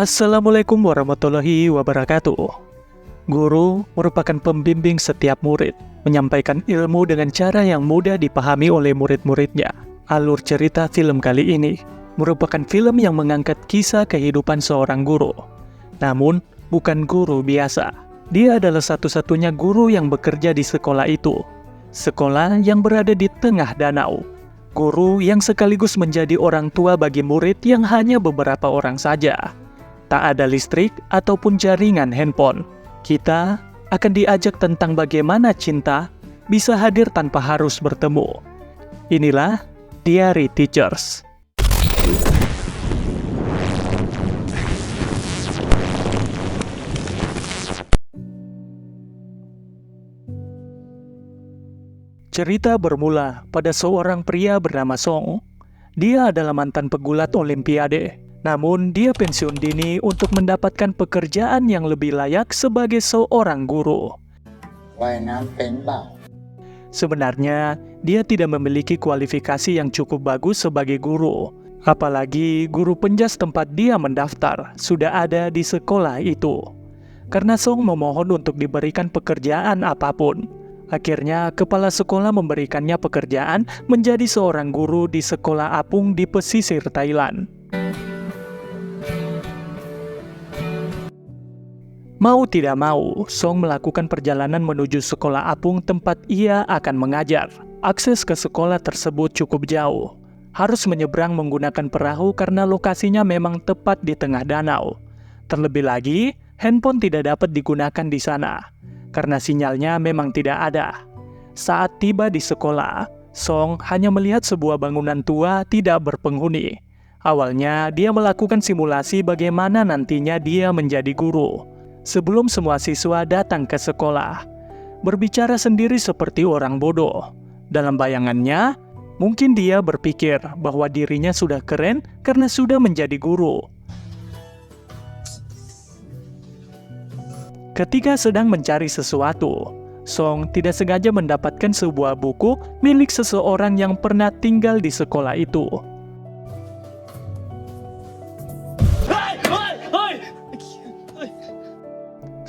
Assalamualaikum warahmatullahi wabarakatuh. Guru merupakan pembimbing setiap murid, menyampaikan ilmu dengan cara yang mudah dipahami oleh murid-muridnya. Alur cerita film kali ini merupakan film yang mengangkat kisah kehidupan seorang guru. Namun, bukan guru biasa. Dia adalah satu-satunya guru yang bekerja di sekolah itu. Sekolah yang berada di tengah danau. Guru yang sekaligus menjadi orang tua bagi murid yang hanya beberapa orang saja. Tak ada listrik ataupun jaringan handphone. Kita akan diajak tentang bagaimana cinta bisa hadir tanpa harus bertemu. Inilah Diary Teachers. Cerita bermula pada seorang pria bernama Song. Dia adalah mantan pegulat Olimpiade. Namun, dia pensiun dini untuk mendapatkan pekerjaan yang lebih layak sebagai seorang guru. Sebenarnya, dia tidak memiliki kualifikasi yang cukup bagus sebagai guru. Apalagi guru penjas tempat dia mendaftar sudah ada di sekolah itu. Karena Song memohon untuk diberikan pekerjaan apapun. Akhirnya, kepala sekolah memberikannya pekerjaan menjadi seorang guru di sekolah apung di pesisir Thailand. Mau tidak mau, Song melakukan perjalanan menuju sekolah apung tempat ia akan mengajar. Akses ke sekolah tersebut cukup jauh. Harus menyeberang menggunakan perahu karena lokasinya memang tepat di tengah danau. Terlebih lagi, handphone tidak dapat digunakan di sana, karena sinyalnya memang tidak ada. Saat tiba di sekolah, Song hanya melihat sebuah bangunan tua tidak berpenghuni. Awalnya, dia melakukan simulasi bagaimana nantinya dia menjadi guru. Sebelum semua siswa datang ke sekolah, berbicara sendiri seperti orang bodoh. Dalam bayangannya, mungkin dia berpikir bahwa dirinya sudah keren karena sudah menjadi guru. Ketika sedang mencari sesuatu, Song tidak sengaja mendapatkan sebuah buku milik seseorang yang pernah tinggal di sekolah itu.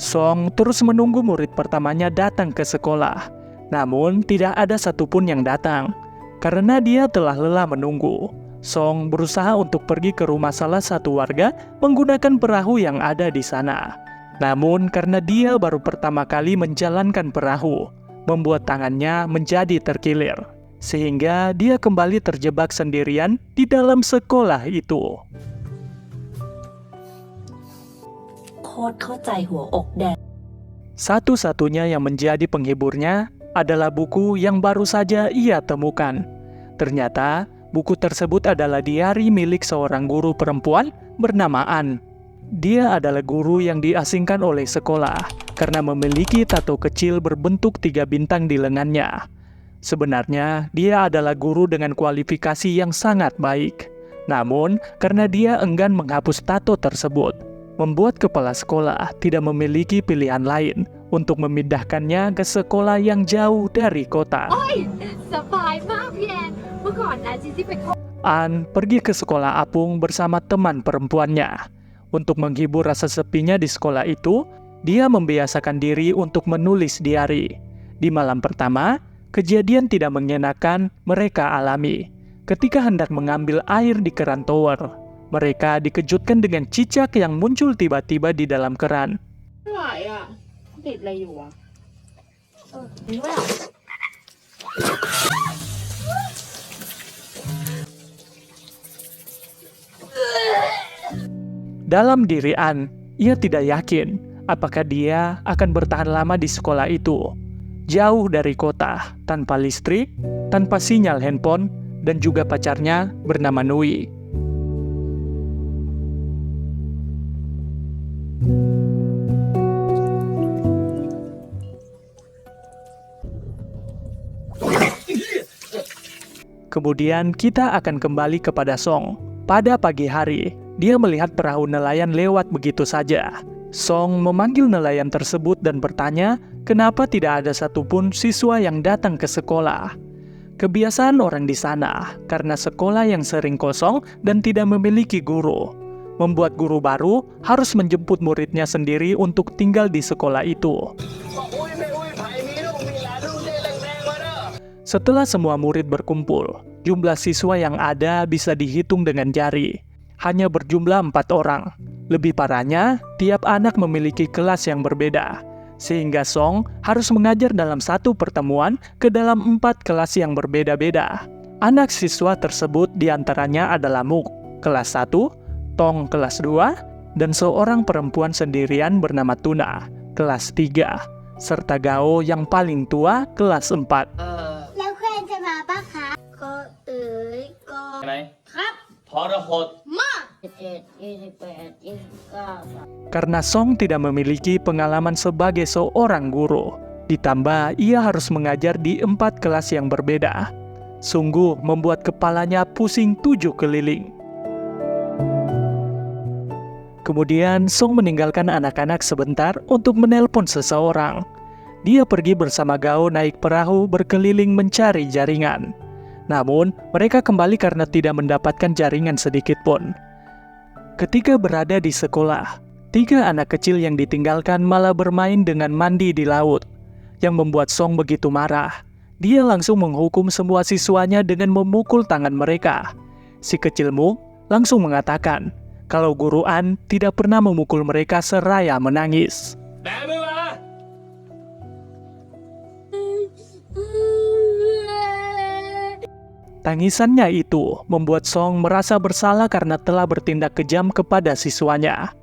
Song terus menunggu murid pertamanya datang ke sekolah. Namun, tidak ada satupun yang datang. Karena dia telah lelah menunggu, Song berusaha untuk pergi ke rumah salah satu warga menggunakan perahu yang ada di sana. Namun, karena dia baru pertama kali menjalankan perahu, membuat tangannya menjadi terkilir. Sehingga dia kembali terjebak sendirian di dalam sekolah itu. Satu-satunya yang menjadi penghiburnya adalah buku yang baru saja ia temukan. Ternyata, buku tersebut adalah diari milik seorang guru perempuan bernama An. Dia adalah guru yang diasingkan oleh sekolah karena memiliki tato kecil berbentuk 3 bintang di lengannya. Sebenarnya, dia adalah guru dengan kualifikasi yang sangat baik. Namun, karena dia enggan menghapus tato tersebut, membuat kepala sekolah tidak memiliki pilihan lain untuk memindahkannya ke sekolah yang jauh dari kota. An pergi ke sekolah apung bersama teman perempuannya. Untuk menghibur rasa sepinya di sekolah itu, dia membiasakan diri untuk menulis diari. Di malam pertama, kejadian tidak mengenakan mereka alami. Ketika hendak mengambil air di keran tower, mereka dikejutkan dengan cicak yang muncul tiba-tiba di dalam keran. Dalam diri An, ia tidak yakin apakah dia akan bertahan lama di sekolah itu. Jauh dari kota, tanpa listrik, tanpa sinyal handphone, dan juga pacarnya bernama Nui. Kemudian kita akan kembali kepada Song. Pada pagi hari, dia melihat perahu nelayan lewat begitu saja. Song memanggil nelayan tersebut dan bertanya, kenapa tidak ada satupun siswa yang datang ke sekolah. Kebiasaan orang di sana, karena sekolah yang sering kosong dan tidak memiliki guru, membuat guru baru harus menjemput muridnya sendiri untuk tinggal di sekolah itu. Setelah semua murid berkumpul, jumlah siswa yang ada bisa dihitung dengan jari. Hanya berjumlah 4 orang. Lebih parahnya, tiap anak memiliki kelas yang berbeda. Sehingga Song harus mengajar dalam satu pertemuan ke dalam 4 kelas yang berbeda-beda. Anak siswa tersebut diantaranya adalah Muk, kelas 1, Tong, kelas 2, dan seorang perempuan sendirian bernama Tuna, kelas 3, serta Gao yang paling tua, kelas 4. Karena Song tidak memiliki pengalaman sebagai seorang guru, ditambah ia harus mengajar di 4 kelas yang berbeda. Sungguh membuat kepalanya pusing 7 keliling. Kemudian Song meninggalkan anak-anak sebentar untuk menelpon seseorang. Dia pergi bersama Gao naik perahu berkeliling mencari jaringan. Namun, mereka kembali karena tidak mendapatkan jaringan sedikit pun. Ketika berada di sekolah, 3 anak kecil yang ditinggalkan malah bermain dengan mandi di laut, yang membuat Song begitu marah. Dia langsung menghukum semua siswanya dengan memukul tangan mereka. Si kecil Mu langsung mengatakan kalau Guru An tidak pernah memukul mereka seraya menangis. Tangisannya itu membuat Song merasa bersalah karena telah bertindak kejam kepada siswanya.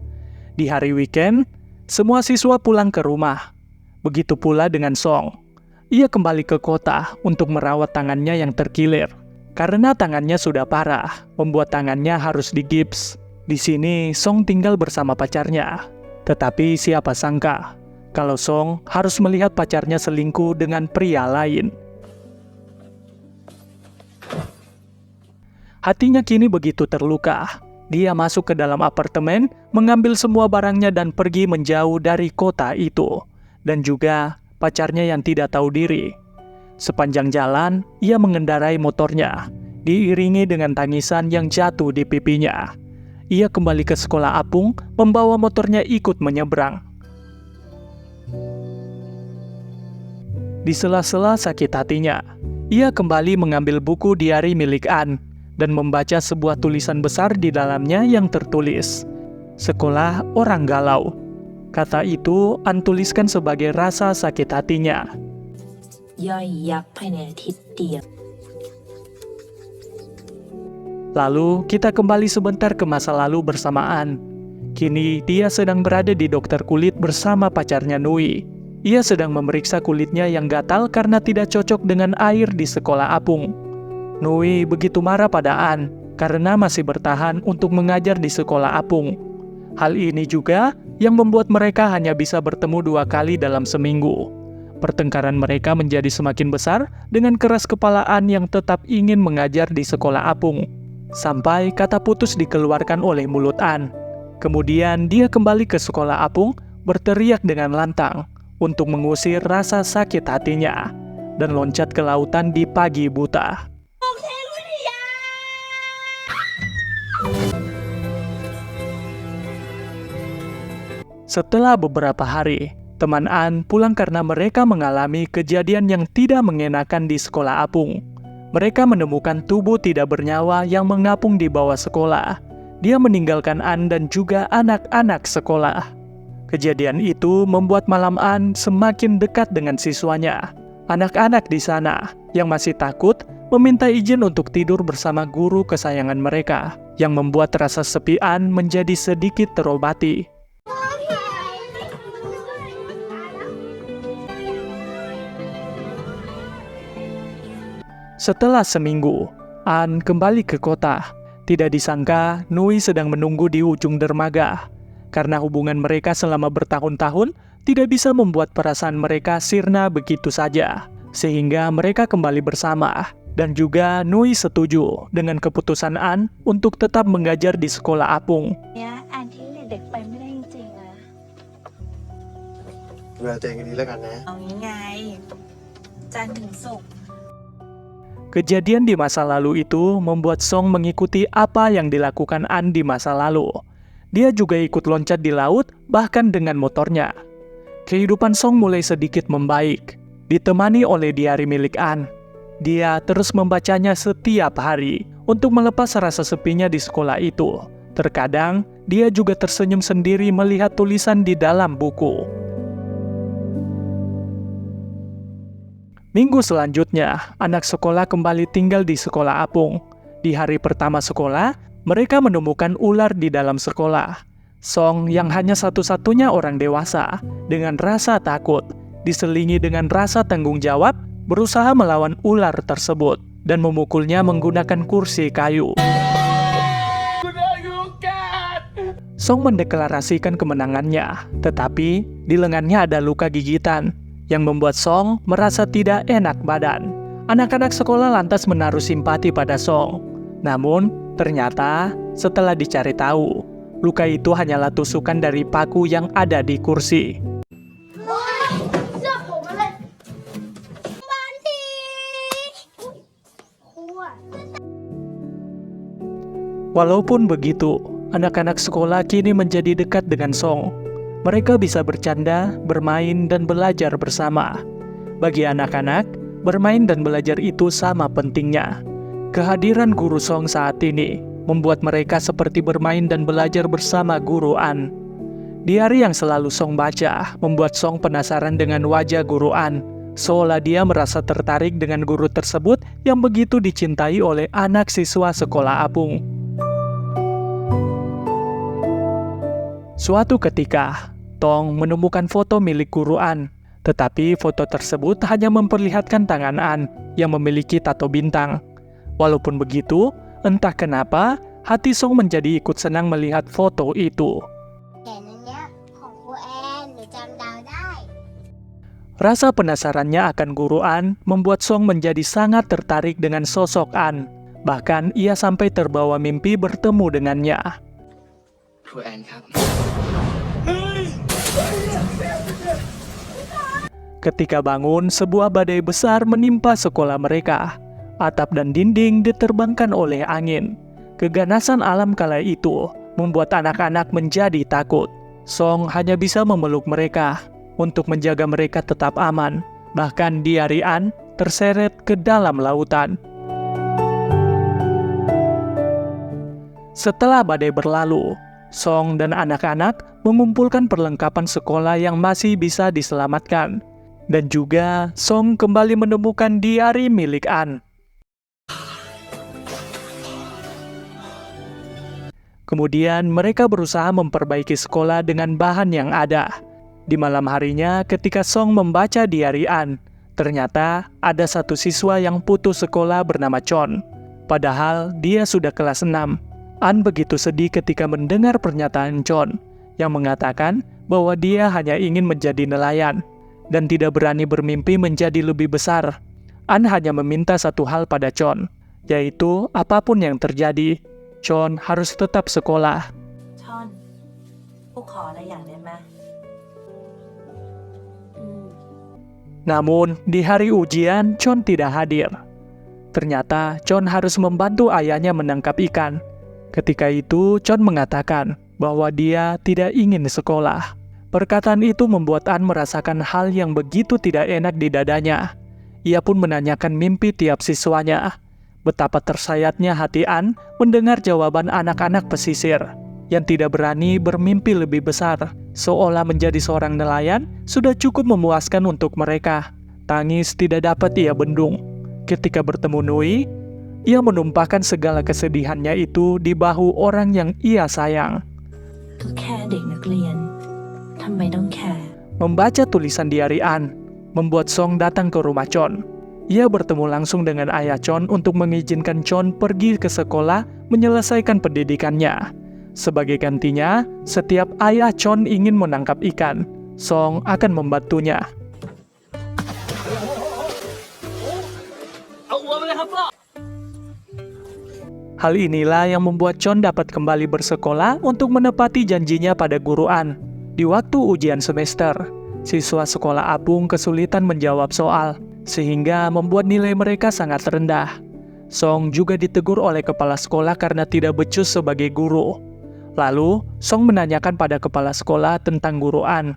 Di hari weekend, semua siswa pulang ke rumah. Begitu pula dengan Song. Ia kembali ke kota untuk merawat tangannya yang terkilir. Karena tangannya sudah parah, membuat tangannya harus digips. Di sini, Song tinggal bersama pacarnya. Tetapi siapa sangka, kalau Song harus melihat pacarnya selingkuh dengan pria lain. Hatinya kini begitu terluka. Dia masuk ke dalam apartemen, mengambil semua barangnya dan pergi menjauh dari kota itu. Dan juga pacarnya yang tidak tahu diri. Sepanjang jalan, ia mengendarai motornya, diiringi dengan tangisan yang jatuh di pipinya. Ia kembali ke sekolah apung, membawa motornya ikut menyeberang. Di sela-sela sakit hatinya, ia kembali mengambil buku diari milik An dan membaca sebuah tulisan besar di dalamnya yang tertulis, "Sekolah orang galau." Kata itu An tuliskan sebagai rasa sakit hatinya. Lalu kita kembali sebentar ke masa lalu bersama An. Kini dia sedang berada di dokter kulit bersama pacarnya Nui. Ia sedang memeriksa kulitnya yang gatal karena tidak cocok dengan air di sekolah apung. Nui begitu marah pada An karena masih bertahan untuk mengajar di sekolah apung. Hal ini juga yang membuat mereka hanya bisa bertemu 2 kali dalam seminggu. Pertengkaran mereka menjadi semakin besar dengan keras kepalaan yang tetap ingin mengajar di sekolah apung. Sampai kata putus dikeluarkan oleh mulut An. Kemudian dia kembali ke sekolah apung berteriak dengan lantang untuk mengusir rasa sakit hatinya dan loncat ke lautan di pagi buta. Setelah beberapa hari, teman An pulang karena mereka mengalami kejadian yang tidak mengenakan di sekolah apung. Mereka menemukan tubuh tidak bernyawa yang mengapung di bawah sekolah. Dia meninggalkan An dan juga anak-anak sekolah. Kejadian itu membuat malam An semakin dekat dengan siswanya. Anak-anak di sana yang masih takut meminta izin untuk tidur bersama guru kesayangan mereka, yang membuat rasa sepi An menjadi sedikit terobati. Setelah seminggu, An kembali ke kota. Tidak disangka, Nui sedang menunggu di ujung dermaga. Karena hubungan mereka selama bertahun-tahun tidak bisa membuat perasaan mereka sirna begitu saja. Sehingga mereka kembali bersama. Dan juga Nui setuju dengan keputusan An untuk tetap mengajar di sekolah apung. Ya, Anทิ้งเด็กๆไปไม่ได้จริงๆอะ ดูแลตัวเองดีๆแล้วกันนะ เอางี้ไงจันทร์ถึงศุกร์ Kejadian di masa lalu itu membuat Song mengikuti apa yang dilakukan An di masa lalu. Dia juga ikut loncat di laut, bahkan dengan motornya. Kehidupan Song mulai sedikit membaik, ditemani oleh diari milik An. Dia terus membacanya setiap hari untuk melepas rasa sepinya di sekolah itu. Terkadang, dia juga tersenyum sendiri melihat tulisan di dalam buku. Minggu selanjutnya, anak sekolah kembali tinggal di sekolah apung. Di hari pertama sekolah, mereka menemukan ular di dalam sekolah. Song yang hanya satu-satunya orang dewasa, dengan rasa takut, diselingi dengan rasa tanggung jawab, berusaha melawan ular tersebut dan memukulnya menggunakan kursi kayu. Song mendeklarasikan kemenangannya, tetapi di lengannya ada luka gigitan yang membuat Song merasa tidak enak badan. Anak-anak sekolah lantas menaruh simpati pada Song. Namun, ternyata setelah dicari tahu, luka itu hanyalah tusukan dari paku yang ada di kursi. Walaupun begitu, anak-anak sekolah kini menjadi dekat dengan Song. Mereka bisa bercanda, bermain, dan belajar bersama. Bagi anak-anak, bermain dan belajar itu sama pentingnya. Kehadiran guru Song saat ini membuat mereka seperti bermain dan belajar bersama guru An. Diari yang selalu Song baca membuat Song penasaran dengan wajah guru An, seolah dia merasa tertarik dengan guru tersebut yang begitu dicintai oleh anak siswa sekolah apung. Suatu ketika, Tong menemukan foto milik guru An, tetapi foto tersebut hanya memperlihatkan tangan An yang memiliki tato bintang. Walaupun begitu, entah kenapa, hati Song menjadi ikut senang melihat foto itu. Rasa penasarannya akan guru An membuat Song menjadi sangat tertarik dengan sosok An. Bahkan ia sampai terbawa mimpi bertemu dengannya. Ketika bangun, sebuah badai besar menimpa sekolah mereka. Atap dan dinding diterbangkan oleh angin. Keganasan alam kala itu membuat anak-anak menjadi takut. Song hanya bisa memeluk mereka untuk menjaga mereka tetap aman. Bahkan diari An terseret ke dalam lautan. Setelah badai berlalu, Song dan anak-anak mengumpulkan perlengkapan sekolah yang masih bisa diselamatkan. Dan juga Song kembali menemukan diari milik An. Kemudian mereka berusaha memperbaiki sekolah dengan bahan yang ada. Di malam harinya ketika Song membaca diari An, ternyata ada satu siswa yang putus sekolah bernama Chon. Padahal dia sudah kelas 6. An begitu sedih ketika mendengar pernyataan Chon yang mengatakan bahwa dia hanya ingin menjadi nelayan dan tidak berani bermimpi menjadi lebih besar. An hanya meminta satu hal pada Chon, yaitu apapun yang terjadi, Chon harus tetap sekolah. Chon, akuขออะไรอย่างได้ไหม? Namun, di hari ujian, Chon tidak hadir. Ternyata, Chon harus membantu ayahnya menangkap ikan. Ketika itu, Chon mengatakan bahwa dia tidak ingin sekolah. Perkataan itu membuat An merasakan hal yang begitu tidak enak di dadanya. Ia pun menanyakan mimpi tiap siswanya. Betapa tersayatnya hati An mendengar jawaban anak-anak pesisir yang tidak berani bermimpi lebih besar, seolah menjadi seorang nelayan sudah cukup memuaskan untuk mereka. Tangis tidak dapat ia bendung. Ketika bertemu Nui, ia menumpahkan segala kesedihannya itu di bahu orang yang ia sayang. Membaca tulisan diari An membuat Song datang ke rumah Chon. Ia bertemu langsung dengan ayah Chon untuk mengizinkan Chon pergi ke sekolah menyelesaikan pendidikannya. Sebagai gantinya, setiap ayah Chon ingin menangkap ikan, Song akan membantunya. Hal inilah yang membuat Chon dapat kembali bersekolah untuk menepati janjinya pada guru An. Di waktu ujian semester, siswa sekolah apung kesulitan menjawab soal, sehingga membuat nilai mereka sangat rendah. Song juga ditegur oleh kepala sekolah karena tidak becus sebagai guru. Lalu, Song menanyakan pada kepala sekolah tentang Guru An.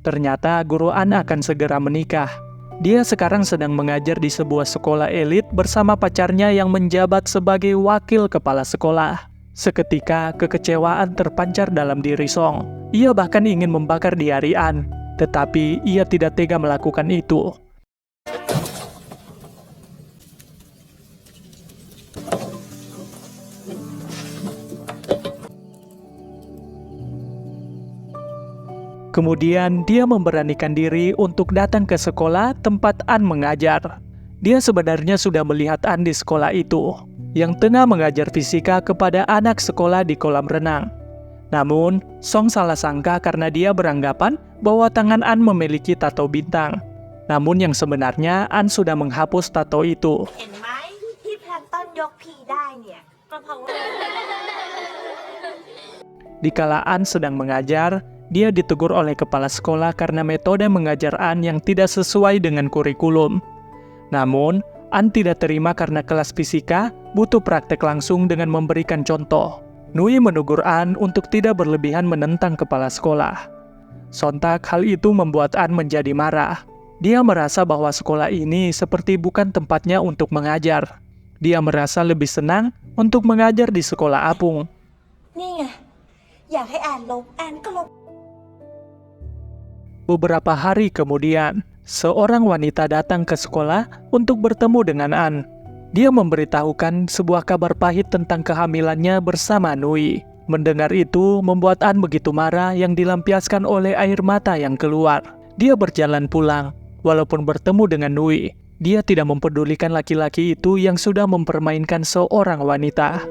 Ternyata Guru An akan segera menikah. Dia sekarang sedang mengajar di sebuah sekolah elit bersama pacarnya yang menjabat sebagai wakil kepala sekolah. Seketika, kekecewaan terpancar dalam diri Song. Ia bahkan ingin membakar diari An, tetapi ia tidak tega melakukan itu. Kemudian dia memberanikan diri untuk datang ke sekolah tempat An mengajar. Dia sebenarnya sudah melihat An di sekolah itu, yang tengah mengajar fisika kepada anak sekolah di kolam renang. Namun, Song salah sangka karena dia beranggapan bahwa tangan An memiliki tato bintang. Namun yang sebenarnya An sudah menghapus tato itu. เห็นไหมที่แพลงก์ต้นยกพีได้เนี่ยก็เพราะว่า Dikala An sedang mengajar, dia ditegur oleh kepala sekolah karena metode mengajar An yang tidak sesuai dengan kurikulum. Namun, An tidak terima karena kelas fisika butuh praktek langsung dengan memberikan contoh. Nui menegur An untuk tidak berlebihan menentang kepala sekolah. Sontak hal itu membuat An menjadi marah. Dia merasa bahwa sekolah ini seperti bukan tempatnya untuk mengajar. Dia merasa lebih senang untuk mengajar di sekolah apung. นี่ไงอยากให้แอนลบแอนก็ลบ Beberapa hari kemudian, seorang wanita datang ke sekolah untuk bertemu dengan An. Dia memberitahukan sebuah kabar pahit tentang kehamilannya bersama Nui. Mendengar itu membuat An begitu marah yang dilampiaskan oleh air mata yang keluar. Dia berjalan pulang. Walaupun bertemu dengan Nui, dia tidak mempedulikan laki-laki itu yang sudah mempermainkan seorang wanita.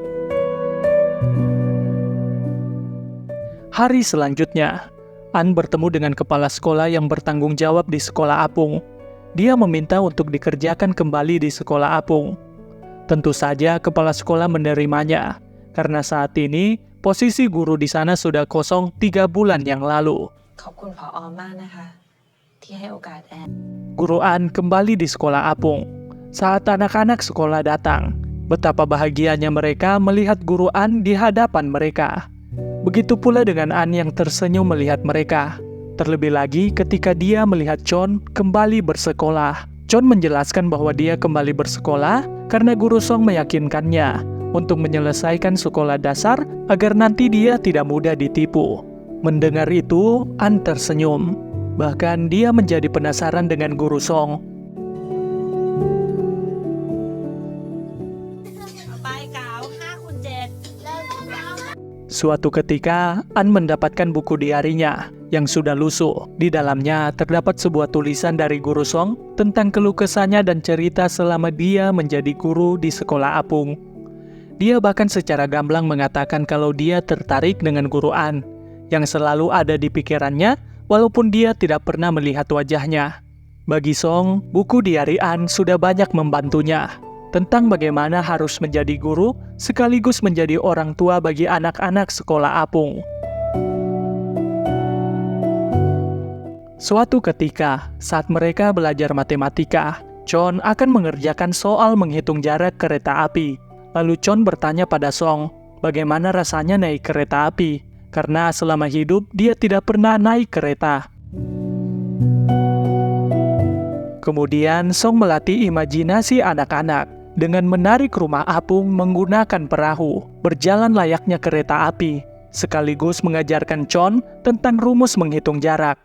Hari selanjutnya, An bertemu dengan kepala sekolah yang bertanggung jawab di sekolah apung. Dia meminta untuk dikerjakan kembali di sekolah apung. Tentu saja kepala sekolah menerimanya, karena saat ini posisi guru di sana sudah kosong 3 bulan yang lalu. ขอบคุณผอ.มากนะคะที่ให้โอกาสแอน Guru An kembali di sekolah apung. Saat anak-anak sekolah datang, betapa bahagianya mereka melihat Guru An di hadapan mereka. Begitu pula dengan An yang tersenyum melihat mereka. Terlebih lagi ketika dia melihat Chon kembali bersekolah. Chon menjelaskan bahwa dia kembali bersekolah karena Guru Song meyakinkannya untuk menyelesaikan sekolah dasar agar nanti dia tidak mudah ditipu. Mendengar itu, An tersenyum. Bahkan dia menjadi penasaran dengan Guru Song. ไปเก๋า5 คูณ 7 Suatu ketika, An mendapatkan buku diarinya yang sudah lusuh. Di dalamnya terdapat sebuah tulisan dari Guru Song tentang keluh kesahnya dan cerita selama dia menjadi guru di sekolah apung. Dia bahkan secara gamblang mengatakan kalau dia tertarik dengan Guru An, yang selalu ada di pikirannya walaupun dia tidak pernah melihat wajahnya. Bagi Song, buku diari An sudah banyak membantunya tentang bagaimana harus menjadi guru sekaligus menjadi orang tua bagi anak-anak sekolah apung. Suatu ketika, saat mereka belajar matematika, Chon akan mengerjakan soal menghitung jarak kereta api. Lalu Chon bertanya pada Song, bagaimana rasanya naik kereta api? Karena selama hidup dia tidak pernah naik kereta. Kemudian Song melatih imajinasi anak-anak dengan menarik rumah apung menggunakan perahu, berjalan layaknya kereta api, sekaligus mengajarkan Chon tentang rumus menghitung jarak.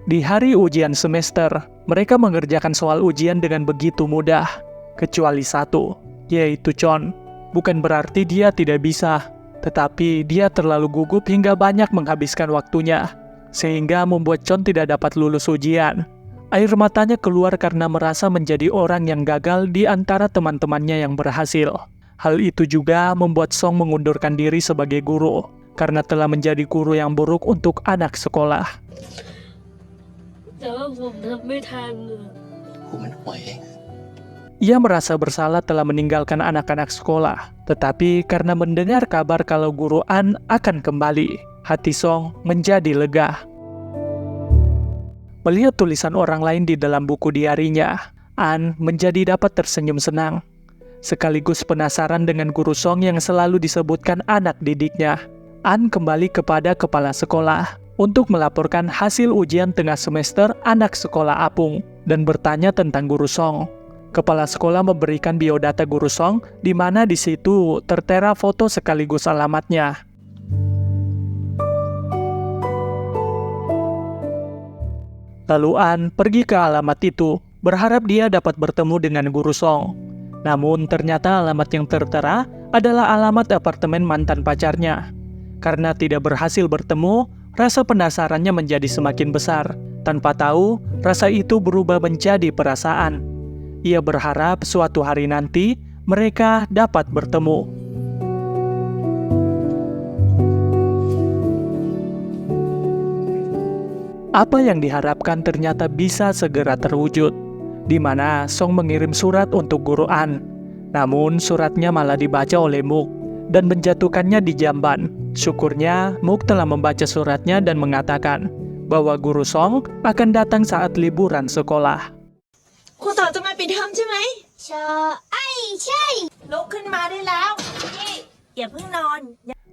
Di hari ujian semester, mereka mengerjakan soal ujian dengan begitu mudah, kecuali satu, yaitu Chon. Bukan berarti dia tidak bisa, tetapi dia terlalu gugup hingga banyak menghabiskan waktunya, sehingga membuat Chon tidak dapat lulus ujian. Air matanya keluar karena merasa menjadi orang yang gagal di antara teman-temannya yang berhasil. Hal itu juga membuat Song mengundurkan diri sebagai guru, karena telah menjadi guru yang buruk untuk anak sekolah. แต่ว่าผมทำไม่ทัน Ia merasa bersalah telah meninggalkan anak-anak sekolah, tetapi karena mendengar kabar kalau Guru An akan kembali, hati Song menjadi lega. Melihat tulisan orang lain di dalam buku diarinya, An menjadi dapat tersenyum senang, sekaligus penasaran dengan guru Song yang selalu disebutkan anak didiknya. An kembali kepada kepala sekolah untuk melaporkan hasil ujian tengah semester anak sekolah apung dan bertanya tentang guru Song. Kepala sekolah memberikan biodata guru Song, di mana di situ tertera foto sekaligus alamatnya. Lalu An pergi ke alamat itu, berharap dia dapat bertemu dengan guru Song. Namun ternyata alamat yang tertera adalah alamat apartemen mantan pacarnya. Karena tidak berhasil bertemu, rasa penasarannya menjadi semakin besar. Tanpa tahu, rasa itu berubah menjadi perasaan. Ia berharap suatu hari nanti mereka dapat bertemu. Apa yang diharapkan ternyata bisa segera terwujud, di mana Song mengirim surat untuk guru An. Namun suratnya malah dibaca oleh Mook dan menjatuhkannya di jamban. Syukurnya Mook telah membaca suratnya dan mengatakan bahwa guru Song akan datang saat liburan sekolah. ครูต่อจะมาปิดเทอมใช่ไหมใช่ลุกขึ้นมาได้แล้วนี่อย่าเพิ่งนอน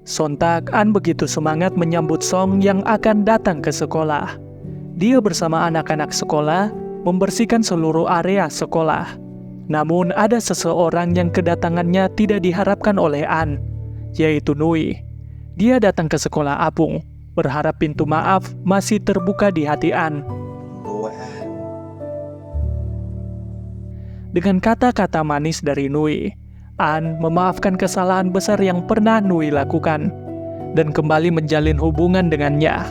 Sontak An begitu semangat menyambut Song yang akan datang ke sekolah. Dia bersama anak-anak sekolah membersihkan seluruh area sekolah. Namun ada seseorang yang kedatangannya tidak diharapkan oleh An, yaitu Nui. Dia datang ke sekolah apung, berharap pintu maaf masih terbuka di hati An. Dengan kata-kata manis dari Nui, An memaafkan kesalahan besar yang pernah Nui lakukan dan kembali menjalin hubungan dengannya.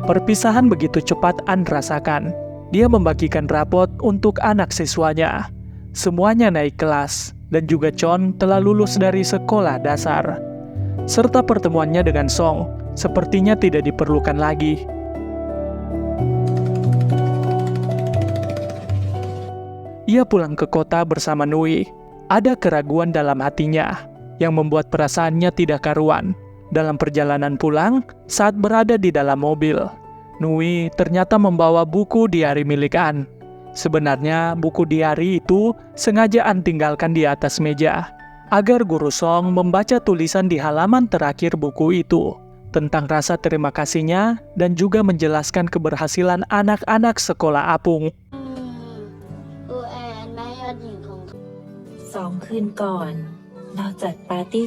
Perpisahan begitu cepat An rasakan. Dia membagikan rapot untuk anak siswanya. Semuanya naik kelas, dan juga Chon telah lulus dari sekolah dasar. Serta pertemuannya dengan Song sepertinya tidak diperlukan lagi. Ia pulang ke kota bersama Nui. Ada keraguan dalam hatinya yang membuat perasaannya tidak karuan. Dalam perjalanan pulang, saat berada di dalam mobil, Nui ternyata membawa buku diari milik An. Sebenarnya buku diari itu sengaja An tinggalkan di atas meja, agar guru Song membaca tulisan di halaman terakhir buku itu tentang rasa terima kasihnya dan juga menjelaskan keberhasilan anak-anak sekolah apung. 2 คืนก่อนเราจัดปาร์ตี้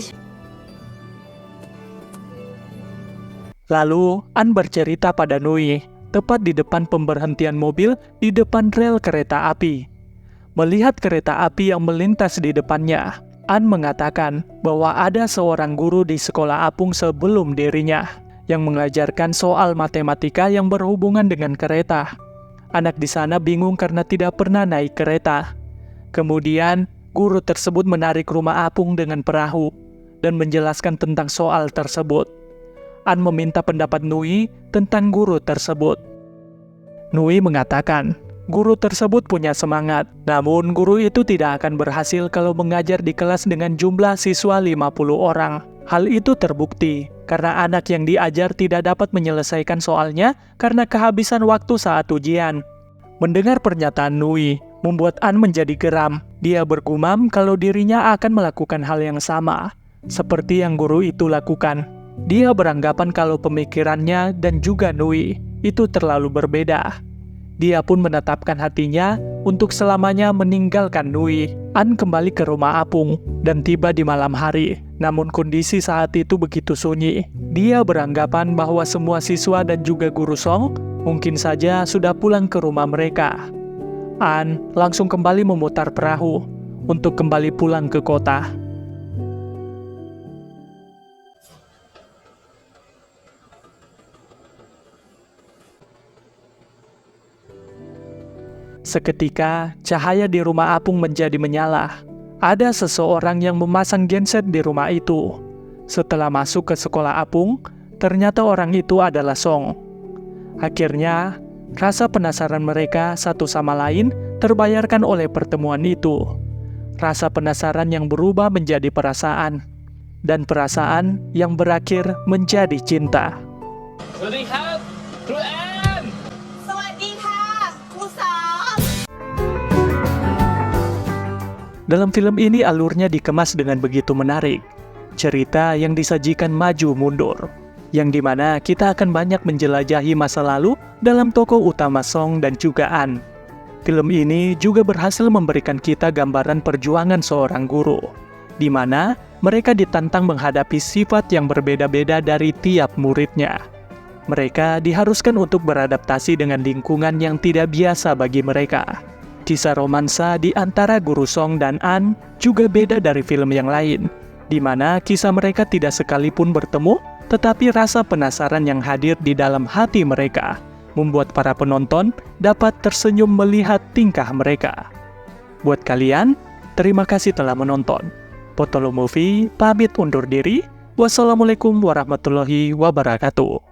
Lalu An bercerita pada Nui, tepat di depan pemberhentian mobil di depan rel kereta api. Melihat kereta api yang melintas di depannya, An mengatakan bahwa ada seorang guru di sekolah apung sebelum dirinya yang mengajarkan soal matematika yang berhubungan dengan kereta. Anak di sana bingung karena tidak pernah naik kereta. Kemudian guru tersebut menarik rumah apung dengan perahu dan menjelaskan tentang soal tersebut. An meminta pendapat Nui tentang guru tersebut. Nui mengatakan, guru tersebut punya semangat, namun guru itu tidak akan berhasil kalau mengajar di kelas dengan jumlah siswa 50 orang. Hal itu terbukti karena anak yang diajar tidak dapat menyelesaikan soalnya karena kehabisan waktu saat ujian. Mendengar pernyataan Nui membuat An menjadi geram. Dia bergumam kalau dirinya akan melakukan hal yang sama, seperti yang guru itu lakukan. Dia beranggapan kalau pemikirannya dan juga Nui itu terlalu berbeda. Dia pun menetapkan hatinya untuk selamanya meninggalkan Nui. An kembali ke rumah apung dan tiba di malam hari. Namun kondisi saat itu begitu sunyi. Dia beranggapan bahwa semua siswa dan juga guru Song mungkin saja sudah pulang ke rumah mereka. An langsung kembali memutar perahu untuk kembali pulang ke kota. Seketika, cahaya di rumah apung menjadi menyala. Ada seseorang yang memasang genset di rumah itu. Setelah masuk ke sekolah apung, ternyata orang itu adalah Song. Akhirnya, rasa penasaran mereka satu sama lain terbayarkan oleh pertemuan itu. Rasa penasaran yang berubah menjadi perasaan, dan perasaan yang berakhir menjadi cinta. สวัสดีครับครูแอน Dalam film ini alurnya dikemas dengan begitu menarik. Cerita yang disajikan maju mundur, yang dimana kita akan banyak menjelajahi masa lalu dalam tokoh utama Song dan juga An. Film ini juga berhasil memberikan kita gambaran perjuangan seorang guru, di mana mereka ditantang menghadapi sifat yang berbeda-beda dari tiap muridnya. Mereka diharuskan untuk beradaptasi dengan lingkungan yang tidak biasa bagi mereka. Kisah romansa di antara guru Song dan An juga beda dari film yang lain, di mana kisah mereka tidak sekalipun bertemu, tetapi rasa penasaran yang hadir di dalam hati mereka membuat para penonton dapat tersenyum melihat tingkah mereka. Buat kalian, terima kasih telah menonton. Potolo Movie pamit undur diri. Wassalamualaikum warahmatullahi wabarakatuh.